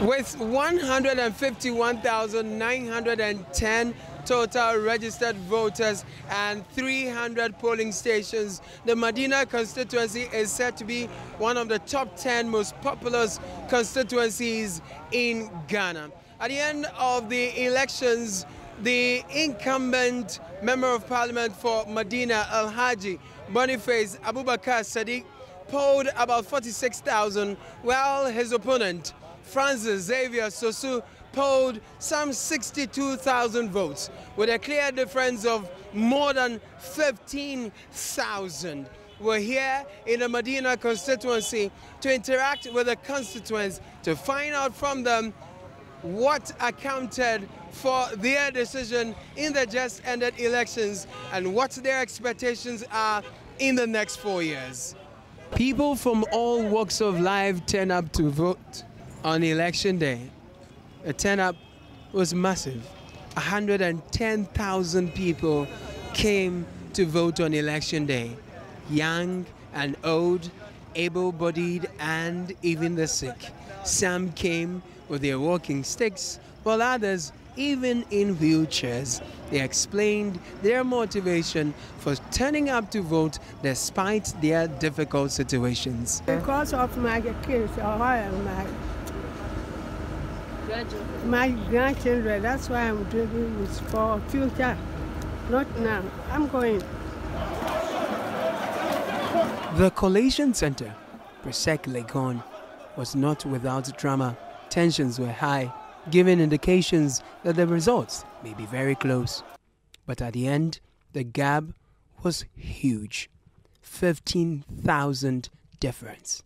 With 151,910 total registered voters and 300 polling stations, the Madina constituency is said to be one of the top 10 most populous constituencies in Ghana. At the end of the elections, the incumbent Member of Parliament for Madina, Alhaji Boniface Sidique, polled about 46,000, while his opponent, Xavier Sosu, polled some 62,000 votes, with a clear difference of more than 15,000. We're here in the Madina constituency to interact with the constituents to find out from them what accounted for their decision in the just ended elections and what their expectations are in the next 4 years. People from all walks of life turn up to vote on election day. The turn-up was massive. 110,000 people came to vote on election day. Young and old, able-bodied, and even the sick. Some came with their walking sticks, while others even in wheelchairs. They explained their motivation for turning up to vote despite their difficult situations. Because of my kids, my grandchildren, that's why I'm doing this for future. Not now. I'm going. The collation center, Presec Legon, was not without drama. Tensions were high, giving indications that the results may be very close. But at the end, the gap was huge. 15,000 difference.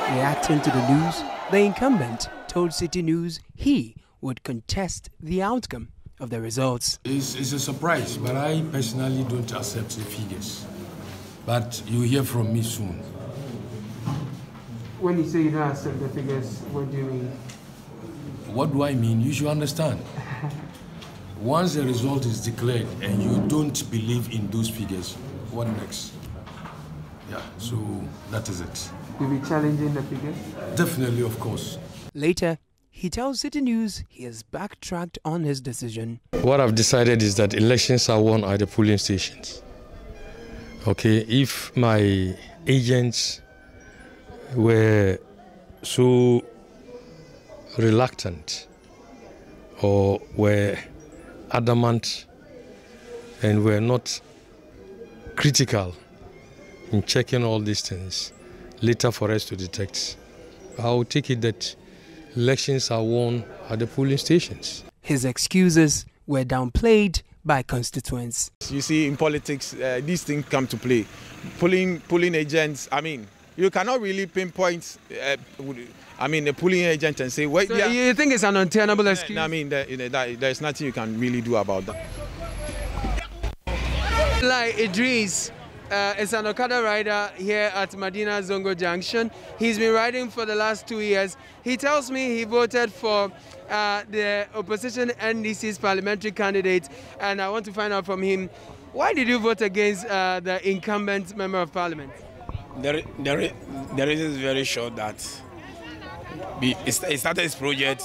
Reacting to the news, the incumbent told Citi News he would contest the outcome of the results. It's a surprise, but I personally don't accept the figures. But you'll hear from me soon. When you say you don't accept the figures, what do you mean? What do I mean? You should understand. Once the result is declared and you don't believe in those figures, what next? Yeah, so that is it. You'll be challenging the figures? Definitely, of course. Later, he tells Citi News he has backtracked on his decision. What I've decided is that elections are won at the polling stations. Okay, if my agents were so reluctant or were adamant and were not critical in checking all these things, later for us to detect, I'll take it that elections are won at the polling stations. His excuses were downplayed by constituents. You see, in politics, these things come to play. Polling agents, you cannot really pinpoint a polling agent and say, wait, so you think it's an untenable excuse? There's nothing you can really do about that. Like Idris is an Okada rider here at Madina Zongo Junction. He's been riding for the last 2 years. He tells me he voted for the opposition NDC's parliamentary candidate, and I want to find out from him, why did you vote against the incumbent Member of Parliament? The reason is very short that it started this project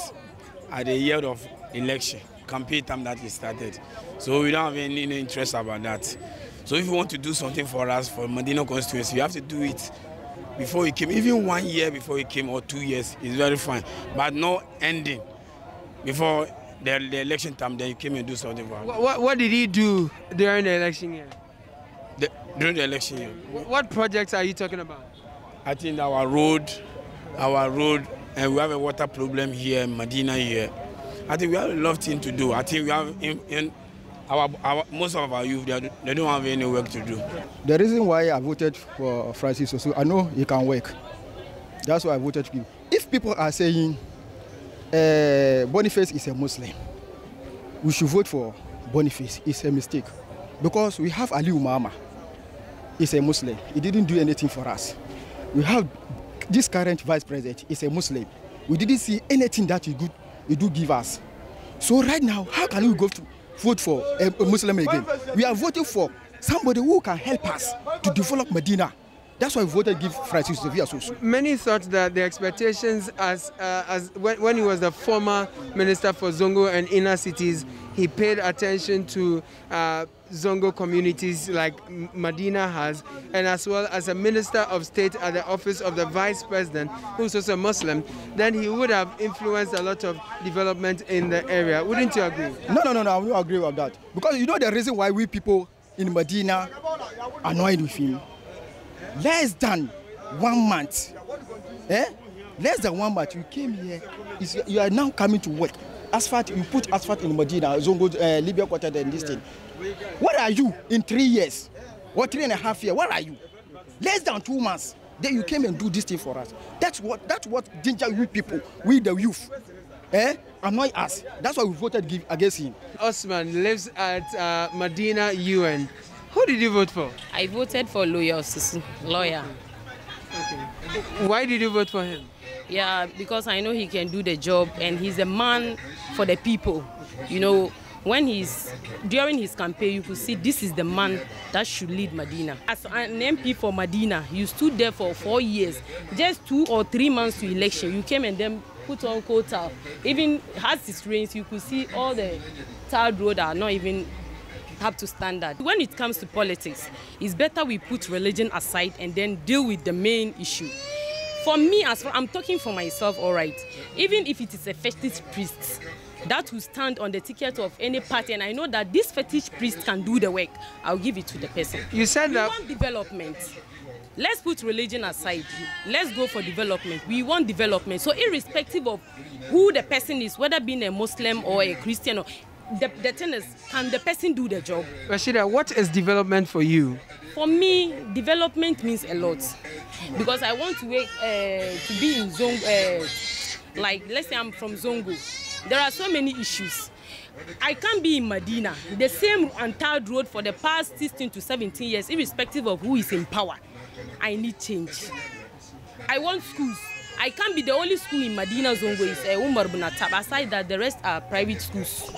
at the year of election, campaign time that it started. So we don't have any interest about that. So if you want to do something for us, for Madina constituency, you have to do it before you came. Even 1 year before you came or 2 years is very fine. But no ending before the election time, then you came and do something for us. What did he do during the election year? During the election year. What projects are you talking about? I think our road, and we have a water problem here in Madina here. I think we have a lot of things to do. I think we have most of our youth, they don't have any work to do. The reason why I voted for Francis Sosu, I know he can work. That's why I voted for him. If people are saying Boniface is a Muslim, we should vote for Boniface. It's a mistake. Because we have Ali Umama. He's a Muslim. He didn't do anything for us. We have this current vice president. He's a Muslim. We didn't see anything that he do give us. So right now, how can we go to vote for a Muslim again? We are voting for somebody who can help us to develop Medina. That's why we voted give Francis Xavier Sosu. Many thought that the expectations as when he was the former minister for Zongo and inner cities, he paid attention to Zongo communities like Madina has, and as well as a minister of state at the office of the vice president, who's also a Muslim, then he would have influenced a lot of development in the area. Wouldn't you agree? No, I don't agree with that. Because you know the reason why we people in Medina are annoyed with him? Less than 1 month. Less than 1 month, you came here, you are now coming to work. Asphalt, you put asphalt in Medina, Zongo, Libya quarter, and this thing. What are you in 3 years? Or 3.5 years? What are you? Less than 2 months. Then you came and do this thing for us. That's what danger we people, we the youth. Annoy us. That's why we voted against him. Osman lives at Madina UN. Who did you vote for? I voted for lawyer. Okay. Why did you vote for him? Yeah, because I know he can do the job and he's a man for the people. You know, during his campaign, you could see this is the man that should lead Madina. As an MP for Madina, you stood there for 4 years. Just 2 or 3 months to election, you came and then put on quota. Even as it rains, you could see all the tarred road are not even up to standard. When it comes to politics, it's better we put religion aside and then deal with the main issue. For me, I'm talking for myself, all right, even if it is a fetish priest that will stand on the ticket of any party, and I know that this fetish priest can do the work, I'll give it to the person. You said that... We want development. Let's put religion aside. Let's go for development. We want development. So irrespective of who the person is, whether being a Muslim or a Christian, or the thing is, can the person do the job? Rashida, what is development for you? For me, development means a lot. Because I want to be in Zongo, like let's say I'm from Zongo. There are so many issues. I can't be in Madina, the same untarred road for the past 16 to 17 years, irrespective of who is in power. I need change. I want schools. I can't be the only school in Madina Zongo is Umar Bunatab. Aside that, the rest are private schools.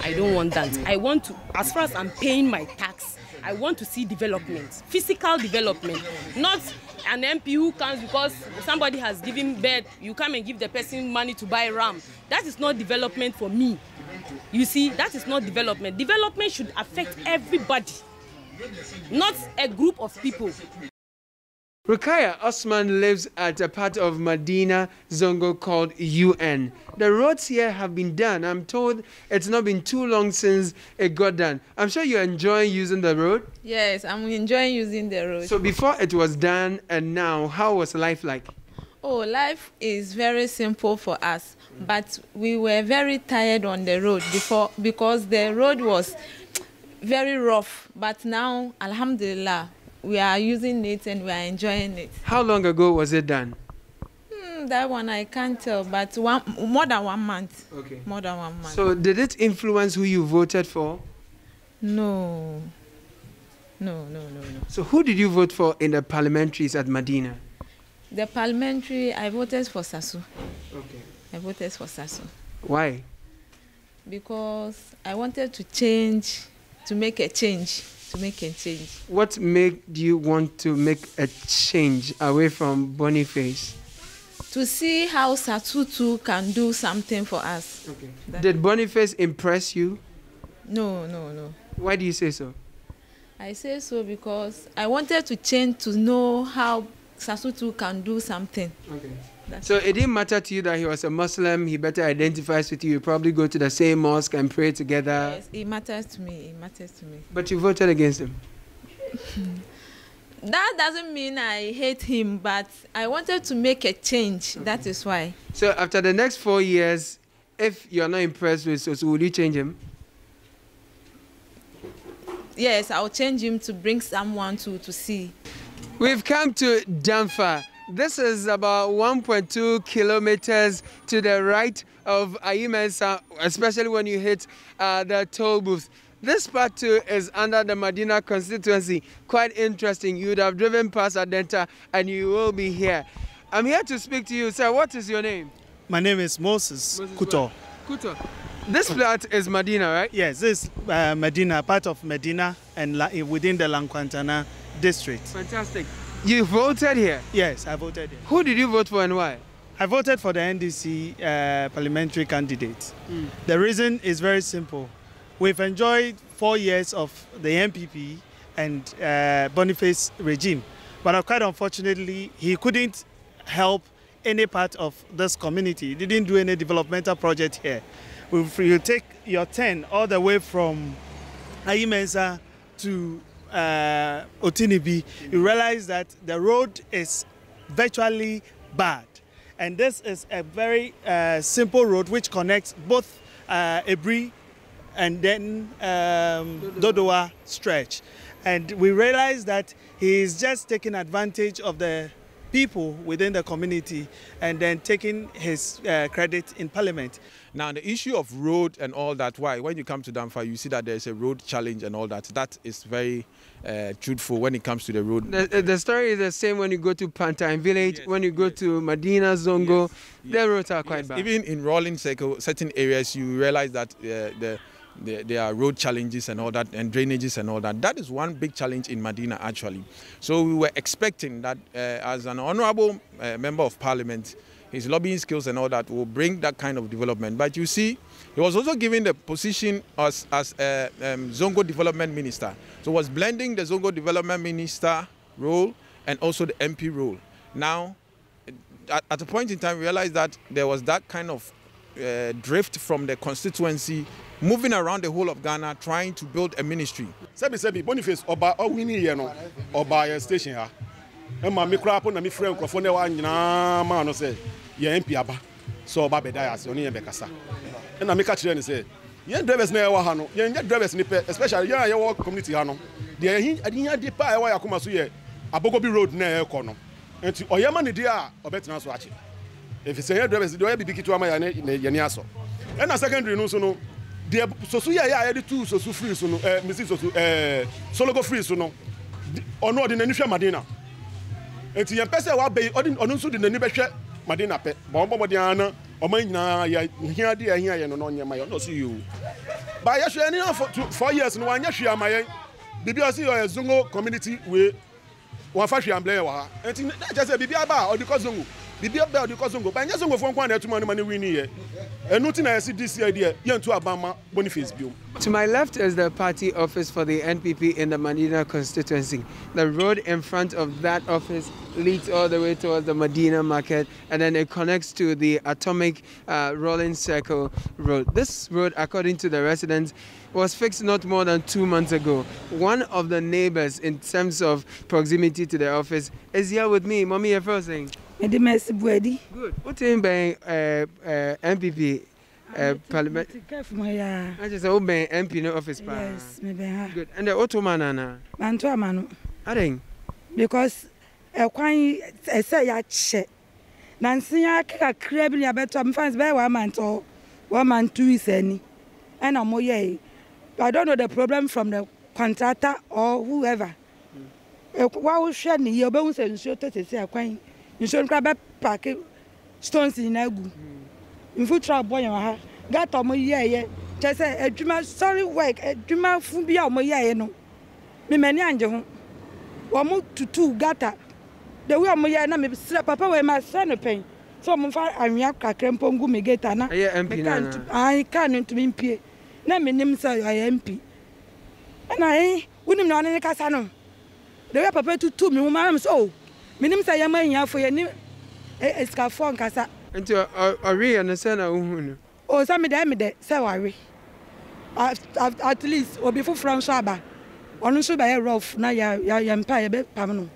I don't want that. I want to, as far as I'm paying my tax, I want to see development, physical development, not an MP who comes because somebody has given birth, you come and give the person money to buy ram. That is not development for me. You see, that is not development. Development should affect everybody, not a group of people. Rukaya Osman lives at a part of Madina Zongo called UN. The roads here have been done. I'm told it's not been too long since it got done. I'm sure you're enjoying using the road? Yes, I'm enjoying using the road. So before it was done and now, how was life like? Oh, life is very simple for us. But we were very tired on the road before because the road was very rough. But now, alhamdulillah, we are using it and we are enjoying it. How long ago was it done? That one I can't tell, but more than 1 month. Okay. More than 1 month. So did it influence who you voted for? No. No. So who did you vote for in the parliamentaries at Madina? The parliamentary, I voted for Sosu. Okay. I voted for Sosu. Why? Because I wanted to change, to make a change. What made you want to make a change away from Boniface? To see how Sosu can do something for us. Okay. Did Boniface impress you? No. Why do you say so? I say so because I wanted to change to know how Sosu can do something. Okay. So it didn't matter to you that he was a Muslim, he better identifies with you, you probably go to the same mosque and pray together. Yes, it matters to me. But you voted against him? That doesn't mean I hate him, but I wanted to make a change. Okay. That is why. So after the next 4 years, if you're not impressed with Sosu, will you change him? Yes, I'll change him to bring someone to see. We've come to Damfa. This is about 1.2 kilometers to the right of Ayimensa, especially when you hit the toll booth. This part too is under the Madina constituency. Quite interesting. You would have driven past Adenta and you will be here. I'm here to speak to you, sir. What is your name? My name is Moses Kuto. Kuto. This plot is Madina, right? Yes, this is Madina, part of Medina and within the Lankwantana district. Fantastic. You voted here? Yes, I voted here. Who did you vote for and why? I voted for the NDC parliamentary candidate. The reason is very simple. We've enjoyed 4 years of the MPP and Boniface regime, but quite unfortunately, he couldn't help any part of this community. He didn't do any developmental project here. If you take your 10 all the way from Ayimensa to Otinibi, you realize that the road is virtually bad. And this is a very simple road which connects both Ebri and then Dodowa stretch. And we realize that he is just taking advantage of the people within the community and then taking his credit in parliament. Now, the issue of road and all that, why? When you come to Damfa, you see that there's a road challenge and all that. That is very truthful when it comes to the road. The story is the same when you go to Pantine Village, yes, when you go to Madina, Zongo, yes, the roads are quite bad. Even in Rolling Circle, certain areas, you realize that there are road challenges and all that, and drainages and all that. That is one big challenge in Madina, actually. So we were expecting that as an honorable member of parliament, his lobbying skills and all that will bring that kind of development. But you see, he was also given the position as Zongo Development Minister. So was blending the Zongo Development Minister role and also the MP role. Now, at a point in time, we realized that there was that kind of drift from the constituency, moving around the whole of Ghana, trying to build a ministry. Sebi Boniface oba winning here no oba station ha. Emma me kra po na me frɛ nkrofo na wa nyina ma no sɛ ye MP aba so oba beda ya se oni ye bekasa. Na me ka kire ne sɛ ye drivers na ye wa ha no ye drivers ni pe especially ye wa community ha no de ahinya de pa ye wa yakoma so ye Abogobi road na ye kɔ no. Enti oyema ne de a obetena so achi. If say ye drivers de oya bibi kitu ama ya ne aso. And na secondary no so no de Sosu ya de two Sosu free so no Mrs. Sosu Sologo free so no ono de nani hwe Madina. Enti ye pese wa be ono nso de nani be hwe Madina pe bo de ana o man nyina ya hia de ya hia ye no nyema ye no so you ba ya hwe ni for 4 years no anya hwe amaye bibi o si yo Zongo community we wa fa hwe amble wa ha enti na je se bibi aba o di ko Zongo bibi aba o di ko Zongo ba nya Zongo fo nkwa na etuma no mane wini ye enuti na yesi this idea ye ntu abama Boniface biom. To my left is the party office for the NPP in the Madina constituency. The road in front of that office leads all the way towards the Madina market, and then it connects to the Atomic Rolling Circle road. This road, according to the residents, was fixed not more than 2 months ago. One of the neighbors, in terms of proximity to the office, is here with me. Mommy, you're first saying? Good. What do you mean MPP? Parliament. I just open MP no office. Yes, maybe. Good. And the Ottoman na. Mantua manu. I think. Because kwan say ya che. Nansi ya ka krab ni abeto am fans be 1 month or 1 month 2 weeks any. And am I don't know the problem from the contractor or whoever. Wa wo hwe ni ye obehu se nsuo to tese kwan. Nsuo nkra be park stones in agu. Infu tra boy ha gata mo ye che say adwuma sorry work adwuma fu bia mo ye no me mani anje ho wo mo tutu gata the way mo ye na me papa we ma send pen so mo fa anwia kakra mpongu me gata na MP na ai kan ntumi mpie na me nim say I MP na wonim na ne kasa no the way papa tutu me ho ma so me nim say yama hia fo ye ni eskafo nkasa. And to re understand how oh, some of them say worry. At least or before from Shaba. On should be rough now ya empire be pamano.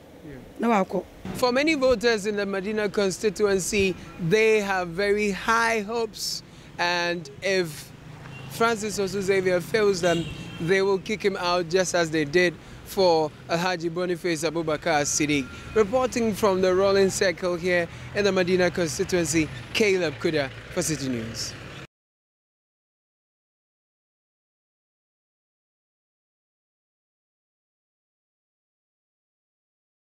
No. For many voters in the Madina constituency, they have very high hopes, and if Francis Sosu Xavier fails them, they will kick him out just as they did for Alhaji Boniface Sidique. Reporting from the Rolling Circle here in the Madina constituency, Caleb Kuda for Citi News.